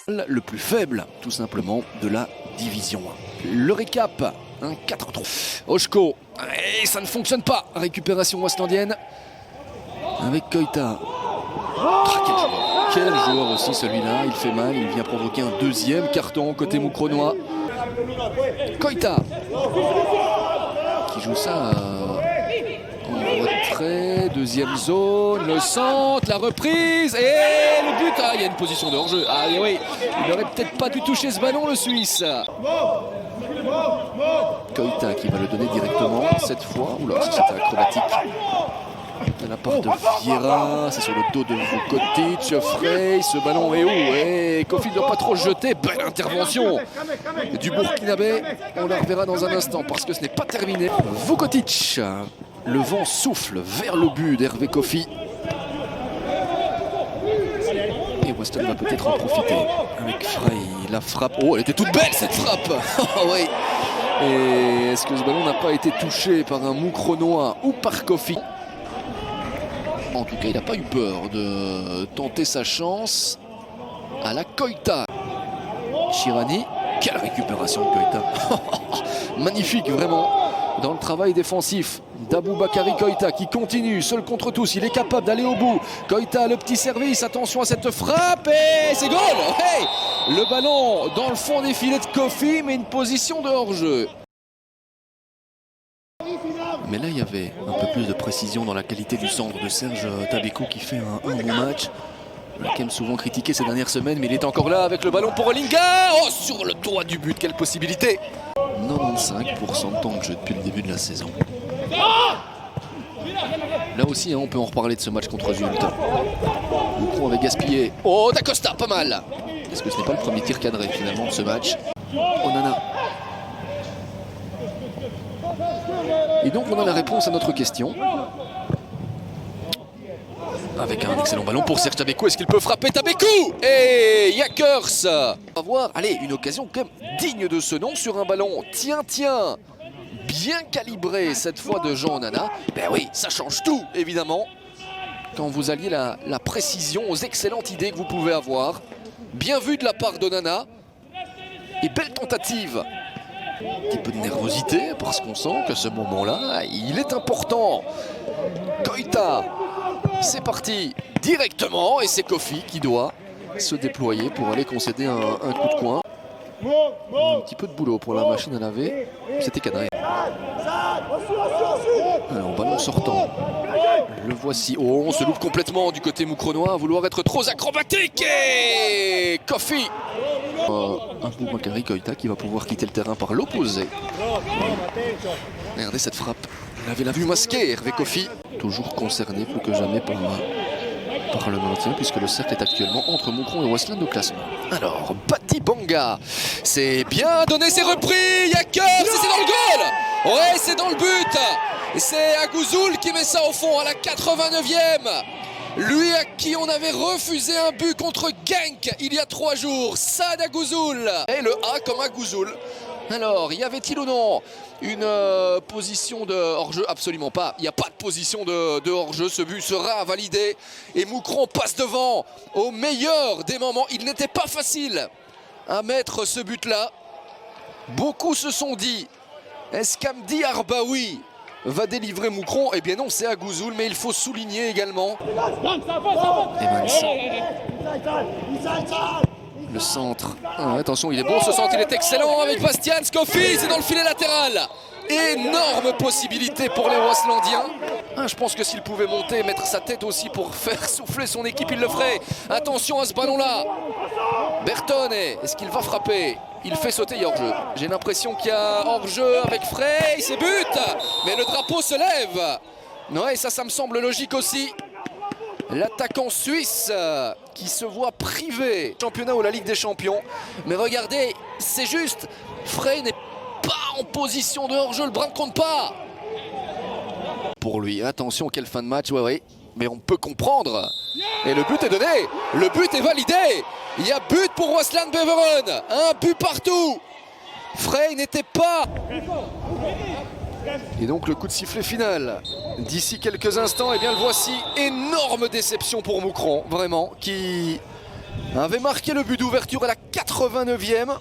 Le plus faible, tout simplement, de la Division 1. Le récap, un 4-3. Oshko, et ça ne fonctionne pas. Récupération westlandienne avec Koita. Quel joueur aussi celui-là, il fait mal, il vient provoquer un deuxième carton côté Moukronois. Koita qui joue ça en retrait, deuxième zone, le centre, la reprise et le but. Ah, il y a une position de hors-jeu. Ah oui, il n'aurait peut-être pas dû toucher ce ballon, le Suisse. Koita qui va le donner directement cette fois. Oula, c'était acrobatique. De la part de Vieira, c'est sur le dos de Vukotic, Frey, ce ballon est où? Et Kofi ne doit pas trop jeter, belle intervention du Burkinabé, on la reverra dans un instant parce que ce n'est pas terminé. Vukotic, le vent souffle vers le but d'Hervé Kofi. Et Weston va peut-être en profiter avec Frey, la frappe, oh elle était toute belle cette frappe. Oh oui. Et est-ce que ce ballon n'a pas été touché par un Moukronois ou par Kofi? En tout cas, il n'a pas eu peur de tenter sa chance à la Koita. Chirani, quelle récupération de Koita. Magnifique, vraiment, dans le travail défensif d'Aboubakari Koita qui continue, seul contre tous. Il est capable d'aller au bout. Koita, le petit service, attention à cette frappe et c'est goal. Hey, le ballon dans le fond des filets de Kofi, mais une position de hors-jeu. Mais là, il y avait un peu plus de précision dans la qualité du centre de Serge Tabekou qui fait un bon match. Il a quand même souvent critiqué ces dernières semaines, mais il est encore là avec le ballon pour Olinga. Oh, sur le toit du but, quelle possibilité! 95% de temps de jeu depuis le début de la saison. Là aussi, hein, on peut en reparler de ce match contre Zult. Moukron avait gaspillé. Oh, Dacosta, pas mal! Est-ce que ce n'est pas le premier tir cadré finalement de ce match? Onana. Et donc on a la réponse à notre question. Avec un excellent ballon pour Serge Tabekou. Est-ce qu'il peut frapper Tabekou? Et Yakers on va voir, allez, une occasion quand même digne de ce nom sur un ballon. Tiens, bien calibré cette fois de Jean Onana. Ben oui, ça change tout, évidemment. Quand vous alliez la précision aux excellentes idées que vous pouvez avoir. Bien vu de la part d'Onana. Et belle tentative. Un petit peu de nervosité parce qu'on sent que ce moment-là, il est important. Koita, c'est parti directement et c'est Kofi qui doit se déployer pour aller concéder un coup de coin. Un petit peu de boulot pour la machine à laver, c'était cadré. Alors, ballon sortant. Le voici. Oh, on se loupe complètement du côté Moukronois à vouloir être trop acrobatique. Et Kofi. Aboubakari Koita qui va pouvoir quitter le terrain par l'opposé. Regardez cette frappe. Il avait la vue masquée, Hervé Kofi. Toujours concerné plus que jamais par le maintien puisque le cercle est actuellement entre Moukron et Westland au classement. Alors, Bati Banga. C'est bien donné, c'est repris. Yakers, et c'est dans le goal. Ouais, c'est dans le but. C'est Agouzoul qui met ça au fond à la 89e. Lui à qui on avait refusé un but contre Genk il y a 3 jours, Saad Agouzoul. Et le A comme Agouzoul. Alors, y avait-il ou non une position de hors-jeu? Absolument pas. Il n'y a pas de position de hors-jeu. Ce but sera validé. Et Moukron passe devant au meilleur des moments. Il n'était pas facile à mettre ce but-là. Beaucoup se sont dit, est-ce qu'Amdi Arbaoui va délivrer Moukron? Eh bien non, c'est Agouzoul, mais il faut souligner également le centre. Ah, attention, il est bon ce centre, il est excellent avec Bastian Kofi, c'est dans le filet latéral. Énorme possibilité pour les Westlandiens. Ah, je pense que s'il pouvait monter, mettre sa tête aussi pour faire souffler son équipe, il le ferait. Attention à ce ballon-là. Bertone, est-ce qu'il va frapper? Il fait sauter, il y a hors-jeu. J'ai l'impression qu'il y a hors-jeu avec Frey, c'est but. Mais le drapeau se lève. Ouais, ça me semble logique aussi. L'attaquant suisse qui se voit privé championnat ou la Ligue des Champions. Mais regardez, c'est juste, Frey n'est pas en position de hors-jeu, le bras ne compte pas. Pour lui, attention, quelle fin de match, ouais. Mais on peut comprendre. Et le but est donné, le but est validé. Il y a but pour Westland Beveren, un but partout. Frey n'était pas. Et donc le coup de sifflet final d'ici quelques instants, et bien le voici. Énorme déception pour Moukron, vraiment, qui avait marqué le but d'ouverture à la 89e.